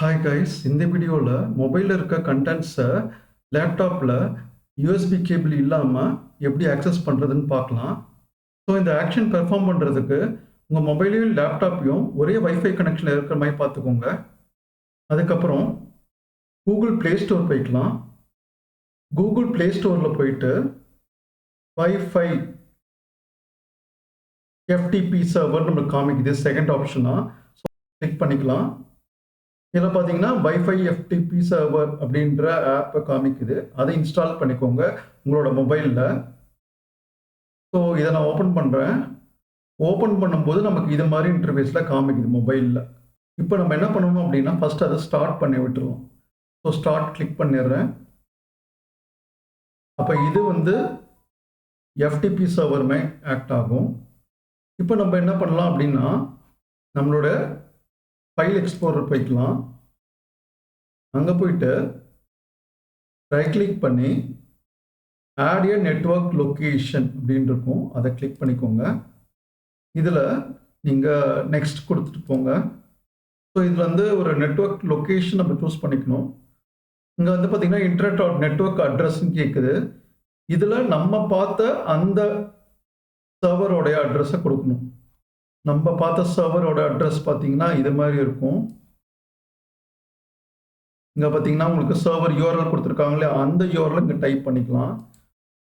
Hi guys, இந்த வீடியோவில் மொபைலில் இருக்க கண்டென்ட்ஸை லேப்டாப்பில் யூஎஸ்பி கேபிள் இல்லாமல் எப்படி ஆக்சஸ் பண்ணுறதுன்னு பார்க்கலாம். ஸோ இந்த ஆக்ஷன் பெர்ஃபார்ம் பண்ணுறதுக்கு உங்கள் மொபைலையும் லேப்டாப்பையும் ஒரே வைஃபை கனெக்ஷனில் இருக்கிற மாதிரி பார்த்துக்கோங்க. அதுக்கப்புறம் கூகுள் ப்ளே ஸ்டோர் போய்க்கலாம். கூகுள் ப்ளே ஸ்டோரில் போயிட்டு வைஃபை எஃப்டிபி சர்வர் நம்மளுக்கு காமிக்குது செகண்ட் ஆப்ஷனாக. ஸோ கிளிக் பண்ணிக்கலாம். இதில் பார்த்தீங்கன்னா வைஃபை எஃப்டிபி சர்வர் அப்படின்ற ஆப்பை காமிக்குது. அதை இன்ஸ்டால் பண்ணிக்கோங்க உங்களோட மொபைலில். ஸோ இதை நான் ஓப்பன் பண்ணுறேன். ஓப்பன் பண்ணும்போது நமக்கு இது மாதிரி இன்டர்ஃபேஸில் காமிக்குது மொபைலில். இப்போ நம்ம என்ன பண்ணணும் அப்படின்னா ஃபஸ்ட் அதை ஸ்டார்ட் பண்ணி விட்டுருவோம். ஸோ ஸ்டார்ட் கிளிக் பண்ணிடுறேன். அப்போ இது எஃப்டிபி சர்வருமே ஆக்ட் ஆகும். இப்போ நம்ம என்ன பண்ணலாம் அப்படின்னா நம்மளோட ஃபைல் எக்ஸ்ப்ளோரர் போய்க்கலாம். அங்கே போயிட்டு ரைட் கிளிக் பண்ணி ஆட் எ நெட்வொர்க் லொக்கேஷன் அப்படின்னு இருக்கும். அதை கிளிக் பண்ணிக்கோங்க. இதில் நீங்கள் நெக்ஸ்ட் கொடுத்துட்டு போங்க. ஸோ இதில் ஒரு நெட்வொர்க் லொக்கேஷன் நம்ம சூஸ் பண்ணிக்கணும். இங்கே பார்த்தீங்கன்னா இன்டர்நெட் நெட்வொர்க் அட்ரஸ்ன்னு கேட்குது. இதில் நம்ம பார்த்த அந்த சர்வரோடைய அட்ரஸை கொடுக்கணும். நம்ம பார்த்த சர்வரோட அட்ரஸ் பார்த்தீங்கன்னா இது மாதிரி இருக்கும். இங்கே பார்த்தீங்கன்னா உங்களுக்கு சர்வர் யூஆர்எல் கொடுத்துருக்காங்களே, அந்த யூஆர்எல் இங்கே டைப் பண்ணிக்கலாம்.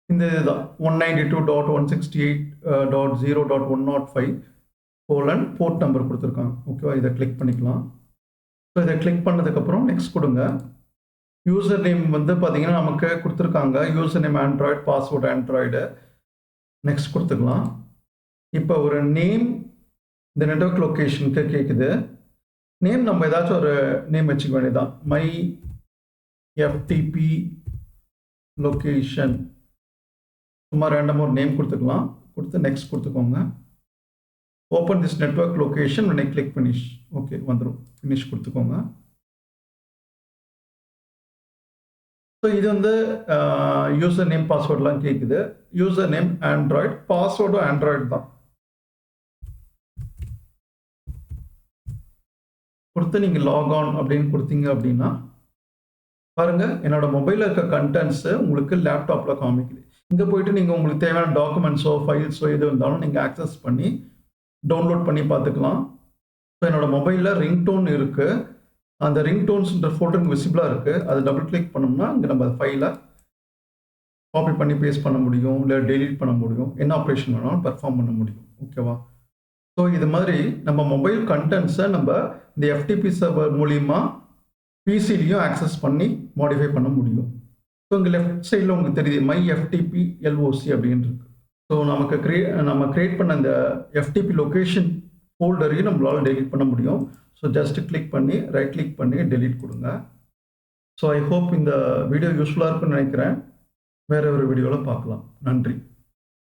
இந்த இதுதான் 192.168.0.105 போர்ட் நம்பர் கொடுத்துருக்காங்க. ஓகேவா, இதை கிளிக் பண்ணிக்கலாம். ஸோ இதை கிளிக் பண்ணதுக்கப்புறம் நெக்ஸ்ட் கொடுங்க. யூசர் நேம் பார்த்தீங்கன்னா நமக்கு கொடுத்துருக்காங்க. User name Android, password Android. Next கொடுத்துக்கலாம். இப்போ ஒரு நேம் இந்த நெட்வொர்க் லொக்கேஷனுக்கு கேட்குது. நேம் நம்ம ஏதாச்சும் ஒரு நேம் வச்சுக்க வேண்டியதான். மை எஃப்டிபி லொக்கேஷன் சும்மா ரேண்டமாக ஒரு நேம் கொடுத்துக்கலாம். கொடுத்து நெக்ஸ்ட் கொடுத்துக்கோங்க. ஓப்பன் திஸ் நெட்வொர்க் லொக்கேஷன் உடனே கிளிக் ஃபினிஷ். ஓகே வந்துடும். ஃபினிஷ் கொடுத்துக்கோங்க. ஸோ இது யூசர் நேம் பாஸ்வேர்ட்லாம் கேட்குது. யூசர் நேம் ஆண்ட்ராய்டு, பாஸ்வேர்டும் ஆண்ட்ராய்டு தான். கொடுத்து நீங்கள் லாக் ஆன் அப்படின்னு கொடுத்தீங்க அப்படின்னா பாருங்கள், என்னோட மொபைலில் இருக்க கண்டென்ட்ஸு உங்களுக்கு லேப்டாப்பில் காமிக்குது. இங்கே போயிட்டு நீங்கள் உங்களுக்கு தேவையான டாக்குமெண்ட்ஸோ ஃபைல்ஸோ எது இருந்தாலும் நீங்கள் ஆக்சஸ் பண்ணி டவுன்லோட் பண்ணி பார்த்துக்கலாம். ஸோ என்னோடய மொபைலில் ரிங்டோன் இருக்குது. அந்த ரிங்டோன்ஸ்ன்ற ஃபோல்டர் விசிபிளாக இருக்குது. அதை டபுள் கிளிக் பண்ணோம்னா இங்கே நம்ம ஃபைலை காப்பி பண்ணி பேஸ்ட் பண்ண முடியும், இல்லை டெலீட் பண்ண முடியும், என்ன ஆப்ரேஷன் வேணாலும் பெர்ஃபார்ம் பண்ண முடியும். ஓகேவா? ஸோ இது மாதிரி நம்ம மொபைல் கண்டென்ட்ஸை நம்ம இந்த எஃப்டிபி சர்வர் மூலிமா பிசிலையும் ஆக்சஸ் பண்ணி மாடிஃபை பண்ண முடியும். ஸோ இங்கே லெஃப்ட் சைடில் உங்களுக்கு தெரியுது மை எஃப்டிபி எல்ஓசி அப்படின்னு இருக்கு. ஸோ நம்ம கிரியேட் பண்ண இந்த எஃப்டிபி லொக்கேஷன் ஃபோல்டரையும் நம்மளால் டெலீட் பண்ண முடியும். ஸோ ஜஸ்ட் கிளிக் பண்ணி ரைட் கிளிக் பண்ணி டெலீட் கொடுங்க. ஸோ ஐ ஹோப் இந்த வீடியோ யூஸ்ஃபுல்லாக இருக்குன்னு நினைக்கிறேன். வேற ஒரு வீடியோவில் பார்க்கலாம். நன்றி.